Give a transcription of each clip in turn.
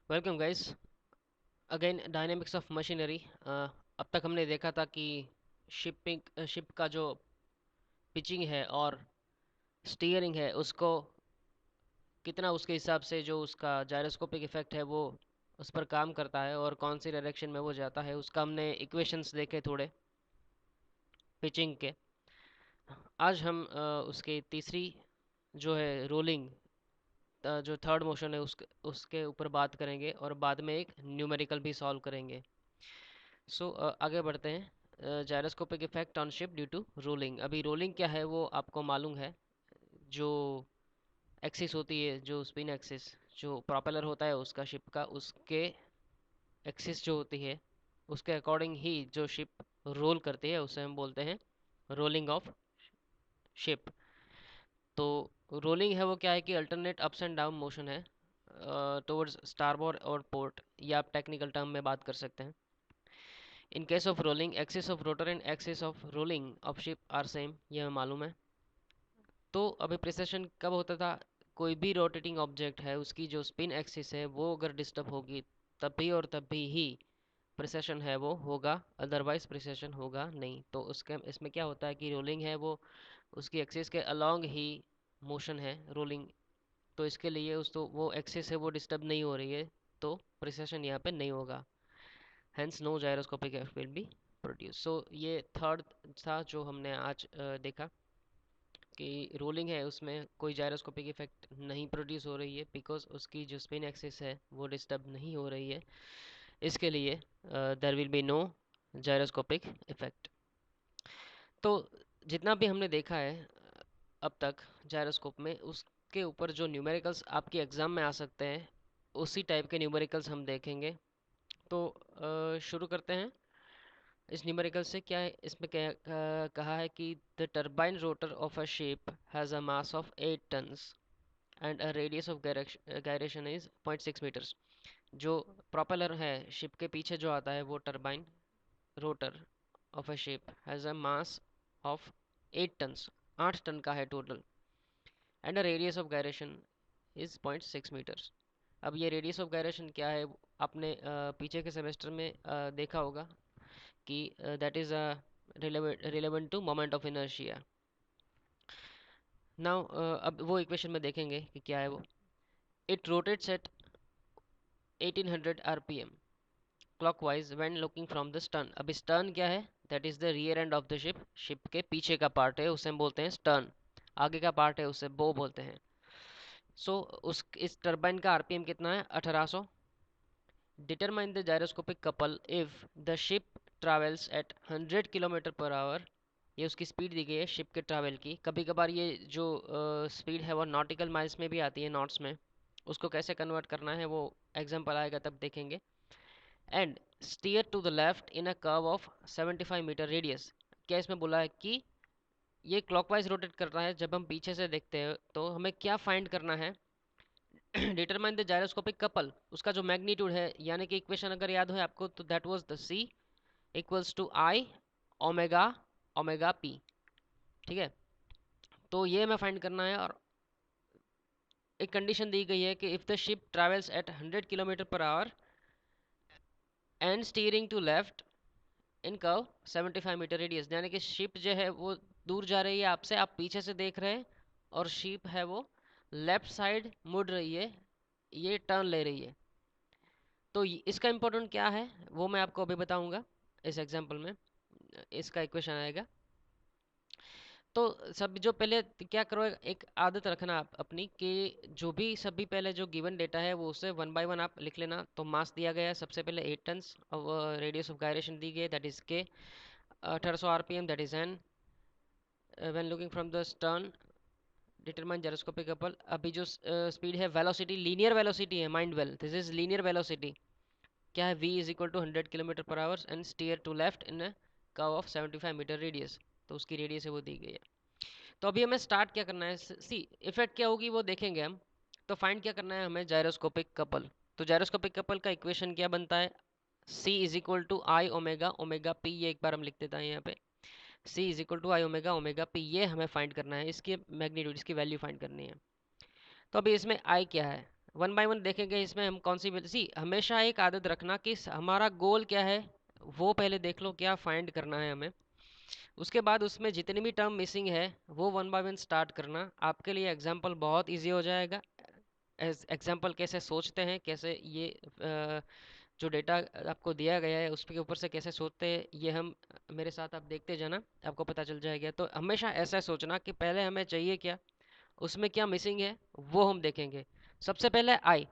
Welcome guys again dynamics of machinery. अब तक हमने देखा था कि शिप का जो पिचिंग है और स्टीयरिंग है उसको कितना उसके हिसाब से जो उसका जायरोस्कोपिक इफेक्ट है वो उस पर काम करता है और कौन सी डायरेक्शन में वो जाता है उसका हमने इक्वेशंस देखे थोड़े पिचिंग के। आज हम उसके तीसरी जो है रोलिंग जो थर्ड मोशन है उसके ऊपर बात करेंगे और बाद में एक न्यूमेरिकल भी सॉल्व करेंगे। आगे बढ़ते हैं। Gyroscopic effect on ship due to rolling. अभी रोलिंग क्या है वो आपको मालूम है। जो एक्सिस होती है, जो स्पिन एक्सिस, जो प्रोपेलर होता है उसका शिप का, उसके एक्सिस जो होती है उसके अकॉर्डिंग ही जो शिप रोल करती है उसे हम बोलते हैं रोलिंग ऑफ शिप। तो रोलिंग है वो क्या है कि alternate ups and down motion है टुवर्ड्स स्टारबोर्ड और पोर्ट, या आप टेक्निकल टर्म में बात कर सकते हैं। In case of rolling, axis of rotor and axis of rolling of ship are same, ये हमें मालूम है। तो अभी प्रिसेशन कब होता था? कोई भी रोटेटिंग ऑब्जेक्ट है उसकी जो स्पिन एक्सिस है वो अगर डिस्टर्ब होगी तब भी और तब भी ही प्रिसेशन है वो होगा, अदरवाइज प्रिसेशन होगा नहीं। तो उसके इसमें क्या होता है कि रोलिंग है वो उसकी एक्सिस के अलोंग ही मोशन है रोलिंग। तो इसके लिए उस तो वो एक्सिस है वो डिस्टर्ब नहीं हो रही है, तो प्रिसेशन यहाँ पे नहीं होगा। Hence no gyroscopic effect will be produce. So ये थर्ड था जो हमने आज देखा कि रोलिंग है उसमें कोई जायरोस्कोपिक इफेक्ट नहीं प्रोड्यूस हो रही है बिकॉज उसकी जो स्पिन एक्सिस है वो डिस्टर्ब नहीं हो रही है। इसके लिए there will be no gyroscopic effect. तो जितना भी हमने देखा है अब तक जायरोस्कोप में, उसके ऊपर जो न्यूमेरिकल्स आपके एग्जाम में आ सकते हैं उसी टाइप के न्यूमेरिकल्स हम देखेंगे। तो शुरू करते हैं इस न्यूमेरिकल से। क्या है इसमें, क्या कहा है कि the turbine rotor of a ship has a mass of 8 tons and a radius of gyration is 0.6 metres. जो प्रोपेलर है शिप के पीछे जो आता है वो turbine rotor of a ship has a mass of 8 tons, 8 ton का है total, and a radius of gyration is 0.6 metres. अब ये रेडियस ऑफ गायरेशन क्या है आपने पीछे के सेमेस्टर में देखा होगा कि that is relevant to moment of inertia. Now अब वो इक्वेशन में देखेंगे कि क्या है वो। It rotates at 1800 RPM clockwise when looking from the stern. अब स्टर्न क्या है? That is the rear end of the ship. Ship के पीछे का पार्ट है उसे हम बोलते हैं स्टर्न, आगे का पार्ट है उसे बो बोलते हैं। उस इस टरबाइन का आरपीएम कितना है? 1800। Determine the gyroscopic couple if the ship travels at 100 kilometre per hour. ये उसकी स्पीड दी गई है शिप के ट्रैवल की। कभी कभार ये जो स्पीड है वो नॉटिकल माइल्स में भी आती है, नॉट्स में। उसको कैसे कन्वर्ट करना है वो एग्जाम्पल आएगा तब देखेंगे। And steer to the left in a curve of 75 metre radius. क्या इसमें बोला है कि ये क्लॉकवाइज रोटेट कर रहा है। जब हम पीछे से देखते हैं तो हमें क्या फाइंड करना है? डिटरमाइन द जायरोस्कोपिक कपल, उसका जो मैग्नीट्यूड है, यानी कि इक्वेशन अगर याद हो आपको तो that was the C equals to I omega omega P. ठीक है, तो ये हमें फाइंड करना है। और एक कंडीशन दी गई है कि if the ship travels at 100 kilometre per hour and steering to left in curve 75 metre radius, यानी कि शिप जो है वो दूर जा रही है आपसे, आप पीछे से देख रहे हैं और शिप है वो लेफ्ट साइड मुड़ रही है, ये टर्न ले रही है। तो इसका इंपॉर्टेंट क्या है वो मैं आपको अभी बताऊंगा इस एग्जांपल में। इसका इक्वेशन आएगा। तो सब जो पहले क्या करो, एक आदत रखना आप अपनी कि जो भी सभी पहले जो गिवन डेटा है वो उसे वन बाय वन आप लिख लेना। तो मास दिया गया है सबसे पहले 8 टन्स, और रेडियस ऑफ गायरेशन दी गई है that is K, 1800 RPM that is N, when looking from the stern determine gyroscopic couple. अभी जो स्पीड है, वेलोसिटी लीनियर वेलोसिटी है, mind well this is linear velocity. क्या है? v is equal to 100 kilometre per hours and steer to left in curve of 75 metre radius. तो उसकी radius है वो दी गई है। तो अभी हमें स्टार्ट क्या करना है, सी इफेक्ट क्या होगी वो देखेंगे हम। तो फाइंड क्या करना है हमें? Gyroscopic couple. तो जायरोस्कोपिक कपल का इक्वेशन क्या बनता है? c is equal to I omega omega P. ये एक बार हम लिख देते हैं यहाँ पे, c is equal to I omega omega P. ये हमें फाइंड करना है, इसकी मैग्नीट्यूड, इसकी वैल्यू फाइंड करनी है। तो अभी इसमें i क्या है वन बाय वन देखेंगे इसमें हम कौन सी सी हमेशा एक आदत रखना कि हमारा गोल क्या है वो पहले देख लो, क्या फाइंड करना है हमें। उसके बाद उसमें जितनी भी टर्म मिसिंग है वो वन बाय वन स्टार्ट करना, आपके लिए एग्जाम्पल बहुत ईजी हो जाएगा। एग्जाम्पल कैसे सोचते हैं, कैसे ये जो डेटा आपको दिया गया है उसके ऊपर से कैसे सोचते हैं, ये हम मेरे साथ आप देखते जाना, आपको पता चल जाएगा। तो हमेशा ऐसा सोचना कि पहले हमें चाहिए क्या, उसमें क्या मिसिंग है वो हम देखेंगे। सबसे पहले आई,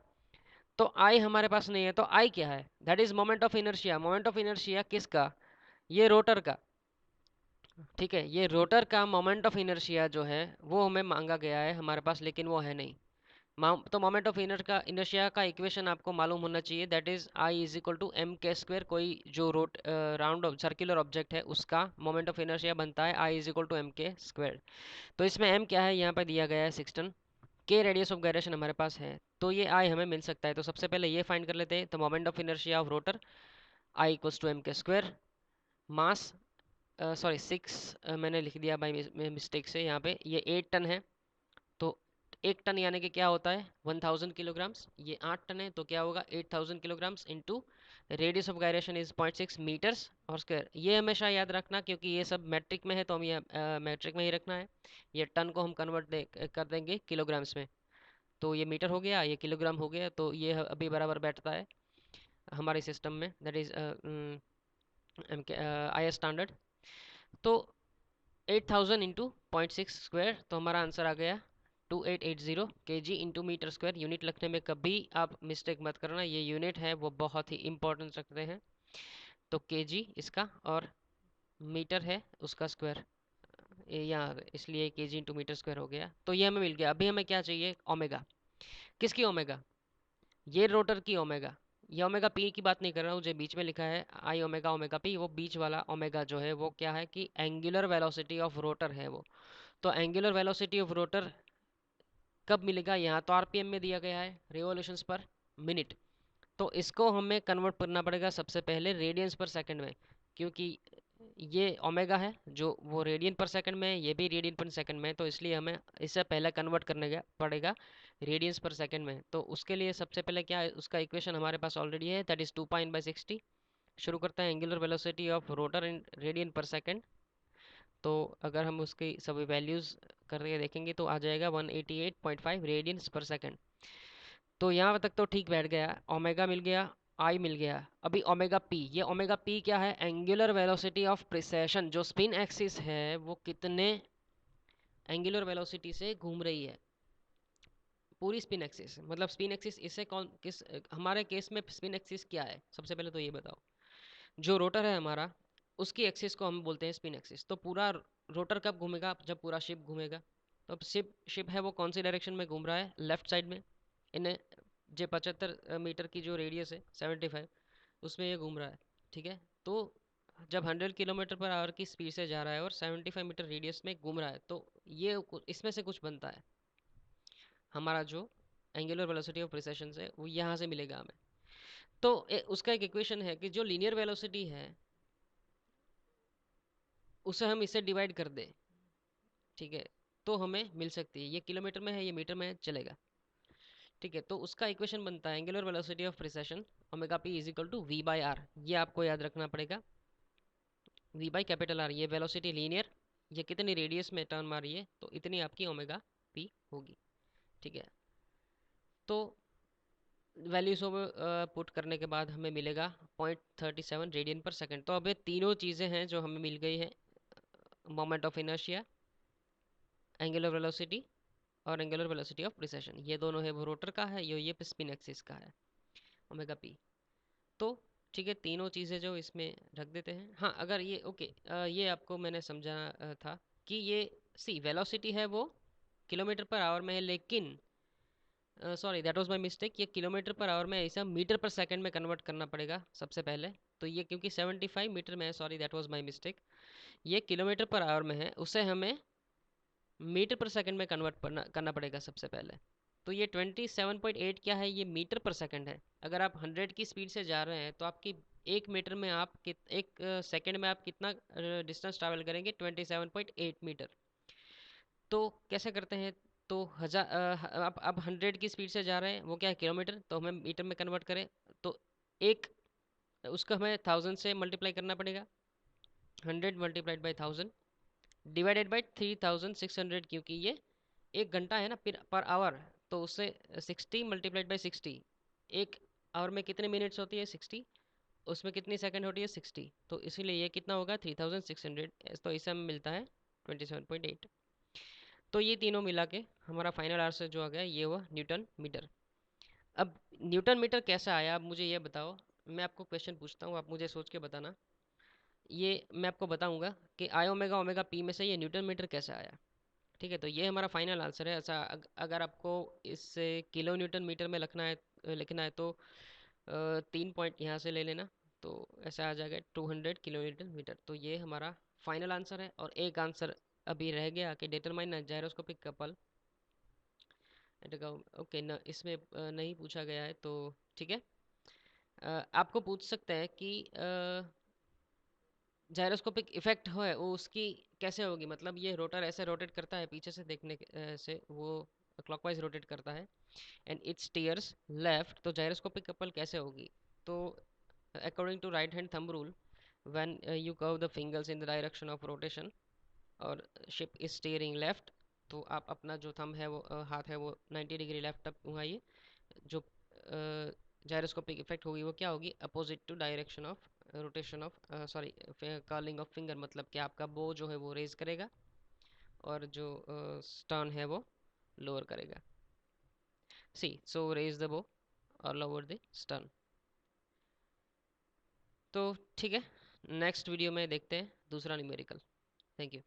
तो आई हमारे पास नहीं है, तो आई क्या है, that is moment of inertia. Moment of inertia किसका, ये रोटर का। ठीक है, ये रोटर का मोमेंट ऑफ इनर्शिया जो है वो हमें मांगा गया है हमारे पास, लेकिन वो है नहीं। तो मोमेंट ऑफ इनर्शिया का इक्वेशन आपको मालूम होना चाहिए, that is I is equal to M K square. कोई जो राउंड सर्कुलर ऑब्जेक्ट है उसका मोमेंट ऑफ इनर्शिया बनता है आई is equal to M K square. तो इसमें एम क्या है, यहाँ पर दिया गया है 16, के रेडियस ऑफ गायरेशन हमारे पास है, तो ये आई हमें मिल सकता है। तो सबसे पहले ये फाइंड कर लेते हैं। तो moment of inertia of rotor I equals to M K square, mass sorry 6 मैंने लिख दिया बाई मिस्टेक से यहाँ पे, ये 8 टन है। तो 1 टन यानी कि क्या होता है 1000 किलोग्राम्स, ये 8 टन है तो क्या होगा 8000 kilograms into radius of gyration is 0.6 metres और स्क्वायर। ये हमेशा याद रखना क्योंकि ये सब मैट्रिक में है, तो हम ये मैट्रिक में ही रखना है। ये टन को हम कर देंगे किलोग्राम्स में, तो ये मीटर हो गया, ये किलोग्राम हो गया, तो ये अभी बराबर बैठता है हमारे सिस्टम में, दैट इज आई स्टैंडर्ड। तो 8000 इंटू 0.6 स्क्वायर, तो हमारा आंसर आ गया 2880 KG into metre square. Unit लिखने में कभी आप मिस्टेक मत करना, ये यूनिट है वो बहुत ही इंपॉर्टेंट रखते हैं। तो केजी इसका और मीटर है उसका स्क्वायर, यहाँ इसलिए केजी इंटू मीटर स्क्वायर हो गया। तो ये हमें मिल गया। अभी हमें क्या चाहिए, ओमेगा। किसकी ओमेगा, ये रोटर की ओमेगा। ये ओमेगा पी की बात नहीं कर रहा हूँ, जो बीच में लिखा है आई ओमेगा ओमेगा पी, वो बीच वाला ओमेगा जो है वो क्या है कि एंगुलर वेलोसिटी ऑफ रोटर है वो। तो एंगुलर वेलोसिटी ऑफ रोटर कब मिलेगा, यहाँ तो आरपीएम में दिया गया है, रिवॉल्यूशंस पर मिनट। तो इसको हमें कन्वर्ट करना पड़ेगा सबसे पहले रेडियंस पर सेकंड में, क्योंकि ये ओमेगा है जो वो रेडियन पर सेकंड में है, ये भी रेडियन पर सेकंड में है, तो इसलिए हमें इससे पहले कन्वर्ट करने का पड़ेगा रेडियंस पर सेकंड में। तो उसके लिए सबसे पहले क्या है, उसका इक्वेशन हमारे पास ऑलरेडी है, दैट इज 2 पाई/60। शुरू करते हैं angular velocity of rotor in radian पर सेकंड। तो अगर हम उसकी सभी वैल्यूज़ करके देखेंगे तो आ जाएगा 188.5 रेडियंस पर सेकंड। तो यहाँ तक तो ठीक बैठ गया, ओमेगा मिल गया, आई मिल गया। अभी ओमेगा पी, ये ओमेगा पी क्या है, एंगुलर वेलोसिटी ऑफ प्रिसेशन। जो स्पिन एक्सिस है वो कितने एंगुलर वेलोसिटी से घूम रही है, पूरी स्पिन एक्सिस, मतलब स्पिन एक्सिस इसे कौन किस हमारे केस में स्पिन एक्सिस क्या है, सबसे पहले तो ये बताओ। जो रोटर है हमारा उसकी एक्सिस को हम बोलते हैं स्पिन एक्सिस। तो पूरा रोटर कब घूमेगा, जब पूरा शिप घूमेगा। तो अब शिप शिप है वो कौन सी डायरेक्शन में घूम रहा है, लेफ्ट साइड में। इन्हें जो 75 मीटर की जो रेडियस है 75, उसमें ये घूम रहा है। ठीक है, तो जब 100 किलोमीटर पर आवर की स्पीड से जा रहा है और 75 मीटर रेडियस में घूम रहा है, तो ये इसमें से कुछ बनता है। हमारा जो एंगुलर वेलोसिटी ऑफ प्रिसेशन है वो यहाँ से मिलेगा हमें। तो उसका एक इक्वेशन है कि जो लीनियर वेलोसिटी है उसे हम इससे डिवाइड कर दें, ठीक है, तो हमें मिल सकती है। ये किलोमीटर में है, ये मीटर में है, चलेगा। ठीक है, तो उसका इक्वेशन बनता है angular velocity of precession omega P is equal to V by R. ये आपको याद रखना पड़ेगा, वी बाई कैपिटल आर। ये वेलोसिटी लीनियर, ये कितनी रेडियस में टर्न मार रही है, तो इतनी आपकी ओमेगा पी होगी। ठीक है, तो वैल्यूज पुट करने के बाद हमें मिलेगा 0.37 रेडियन पर सेकंड। तो अब ये तीनों चीज़ें हैं जो हमें मिल गई है, moment of inertia, angular velocity और एंगुलर वेलोसिटी ऑफ प्रिसेशन। ये दोनों है वो रोटर का है, ये स्पिन एक्सिस का है ओमेगा पी। तो ठीक है, तीनों चीज़ें जो इसमें रख देते हैं। हाँ, अगर ये ओके, ये आपको मैंने समझाना था कि ये सी वेलोसिटी है वो किलोमीटर पर आवर में है, लेकिन sorry that was my mistake, ये किलोमीटर पर आवर में ऐसा मीटर पर सेकंड में कन्वर्ट करना पड़ेगा सबसे पहले। तो ये क्योंकि 75 मीटर में है, sorry that was my mistake, ये किलोमीटर पर आवर में है, उसे हमें मीटर पर सेकंड में कन्वर्ट करना पड़ेगा सबसे पहले। तो ये 27.8 क्या है, ये मीटर पर सेकंड है। अगर आप 100 की स्पीड से जा रहे हैं तो आपकी 1 मीटर में आप एक सेकंड में आप कितना डिस्टेंस ट्रैवल करेंगे, 27.8 मीटर। तो कैसे करते हैं, तो हजार अब 100 की स्पीड से जा रहे हैं, वो क्या है किलोमीटर, तो हमें मीटर में कन्वर्ट करें तो एक उसको हमें 1000 से मल्टीप्लाई करना पड़ेगा। 100 × 1000 डिवाइडेड बाई 3600, क्योंकि ये 1 घंटा है ना पर आवर, तो उससे 60 × 60 एक आवर में कितने मिनट्स होती है 60, उसमें कितनी सेकंड होती है 60, तो इसीलिए ये कितना होगा 3600, तो इससे हमें मिलता है 27.8। तो ये तीनों मिला के हमारा फाइनल आंसर जो आ गया ये हुआ न्यूटन मीटर। अब न्यूटन मीटर कैसा आया, अब मुझे ये बताओ। मैं आपको क्वेश्चन पूछता हूँ, आप मुझे सोच के बताना। ये मैं आपको बताऊंगा कि आई ओमेगा ओमेगा पी में से ये न्यूटन मीटर कैसे आया। ठीक है, तो ये हमारा फाइनल आंसर है। ऐसा अगर आपको इससे किलो न्यूटन मीटर में लिखना है तो 3 पॉइंट यहाँ से ले लेना, तो ऐसा आ जाएगा 200 किलो न्यूटन मीटर। तो ये हमारा फाइनल आंसर है। और एक आंसर अभी रह गया कि डिटरमाइन जायरोस्कोपिक कपल। ओके न, इसमें नहीं पूछा गया है तो ठीक है। आपको पूछ सकते हैं कि जायरोस्कोपिक इफेक्ट है वो उसकी कैसे होगी, मतलब ये रोटर ऐसे रोटेट करता है पीछे से देखने से वो क्लॉकवाइज रोटेट करता है एंड इट स्टीयर्स लेफ्ट, तो जायरोस्कोपिक कपल कैसे होगी। तो according to right hand thumb rule, when you curve the fingers in the direction of rotation और शिप इज स्टीयरिंग लेफ्ट, तो आप अपना जो थंब है वो हाथ है वो 90 डिग्री लेफ्ट तक घुमाइए। जो जायरोस्कोपिक इफेक्ट होगी वो क्या होगी, opposite to direction of rotation of sorry curling of finger, मतलब कि आपका बो जो है वो रेज करेगा और जो स्टर्न है वो लोअर करेगा। सी सो रेज द बो और लोअर द स्टर्न। तो ठीक है, नेक्स्ट वीडियो में देखते हैं दूसरा न्यूमेरिकल। Thank you.